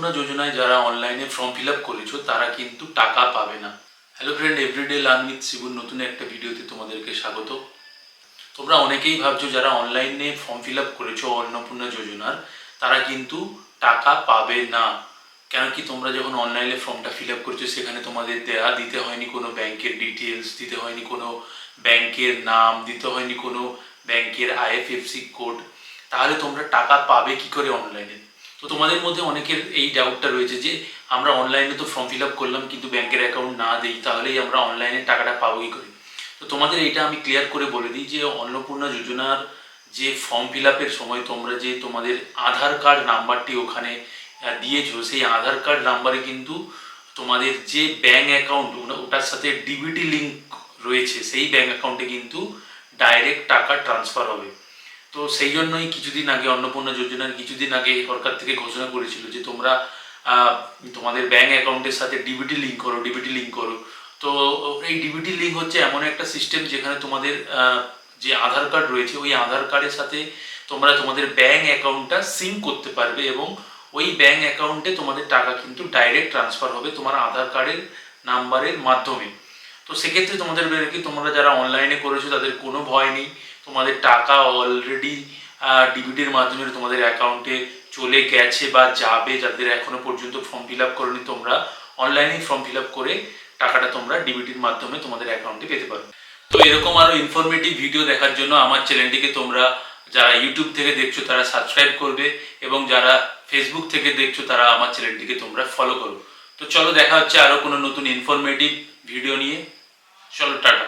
অন্নপূর্ণা যোজনায় যারা অনলাইনে ফর্ম ফিল আপ করেছো তারা কিন্তু টাকা পাবে না। Hello friend, everyday learn with শিবুর নতুন একটা ভিডিওতে তোমাদেরকে স্বাগত। তোমরা অনেকেই ভাবছো যারা অনলাইনে ফর্ম ফিল আপ করেছো অন্নপূর্ণা যোজনার তারা কিন্তু টাকা পাবে না। কেন কি, তোমরা যখন অনলাইনে ফর্মটা ফিল আপ করছো সেখানে তোমাদের দিতে হয়নি কোনো ব্যাংকের ডিটেলস, দিতে হয়নি কোনো ব্যাংকের নাম, দিতে হয়নি কোনো ব্যাংকের আইএফএসসি কোড। তাহলে তোমরা টাকা পাবে কি করে অনলাইনে? তো তোমাদের মধ্যে অনেকের এই ডাউটটা রয়েছে যে আমরা অনলাইনে তো ফর্ম ফিল আপ করলাম কিন্তু ব্যাংকের অ্যাকাউন্ট না দিই, তাহলেই আমরা অনলাইনে টাকাটা পাবো কি করে? তো তোমাদের এইটা আমি ক্লিয়ার করে বলে দিই যে অন্নপূর্ণা যোজনার যে ফর্ম ফিল আপের সময় তোমরা যে তোমাদের আধার কার্ড নাম্বারটি ওখানে দিয়েছো, সেই আধার কার্ড নাম্বারে কিন্তু তোমাদের যে ব্যাঙ্ক অ্যাকাউন্ট ওটার সাথে ডিবিটি লিঙ্ক রয়েছে, সেই ব্যাঙ্ক অ্যাকাউন্টে কিন্তু ডাইরেক্ট টাকা ট্রান্সফার হবে। তো সেই জন্যই কিছুদিন আগে অন্নপূর্ণা যোজনার কিছুদিন আগে সরকার থেকে ঘোষণা করেছিল যে তোমরা তোমাদের ব্যাঙ্ক অ্যাকাউন্টের সাথে ডিবিটি লিঙ্ক করো, ডিবিটি লিঙ্ক করো। তো এই ডিবিটি লিঙ্ক হচ্ছে এমন একটা সিস্টেম যেখানে তোমাদের যে আধার কার্ড রয়েছে ওই আধার কার্ডের সাথে তোমরা তোমাদের ব্যাঙ্ক অ্যাকাউন্টটা সিঙ্ক করতে পারবে এবং ওই ব্যাঙ্ক অ্যাকাউন্টে তোমাদের টাকা কিন্তু ডাইরেক্ট ট্রান্সফার হবে তোমার আধার কার্ডের নাম্বারের মাধ্যমে। তো সেক্ষেত্রে তোমাদের কি তোমরা যারা অনলাইনে করেছো তাদের কোনো ভয় নেই, তোমাদের টাকা অলরেডি ডিবিটির মাধ্যমে তোমাদের অ্যাকাউন্টে চলে গেছে বা যাবে। যাদের এখনো পর্যন্ত ফর্ম ফিল আপ করোনি, তোমরা অনলাইনে ফর্ম ফিল আপ করে টাকাটা তোমরা ডিবিটির মাধ্যমে তোমাদের অ্যাকাউন্টে পেতে পারো। তো এরকম আরও ইনফরমেটিভ ভিডিও দেখার জন্য আমার চ্যানেলটিকে তোমরা যারা ইউটিউব থেকে দেখছো তারা সাবস্ক্রাইব করবে এবং যারা ফেসবুক থেকে দেখছো তারা আমার চ্যানেলটিকে তোমরা ফলো করো। তো চলো দেখা হচ্ছে আরও কোনো নতুন ইনফরমেটিভ ভিডিও নিয়ে। চলো, টাটা।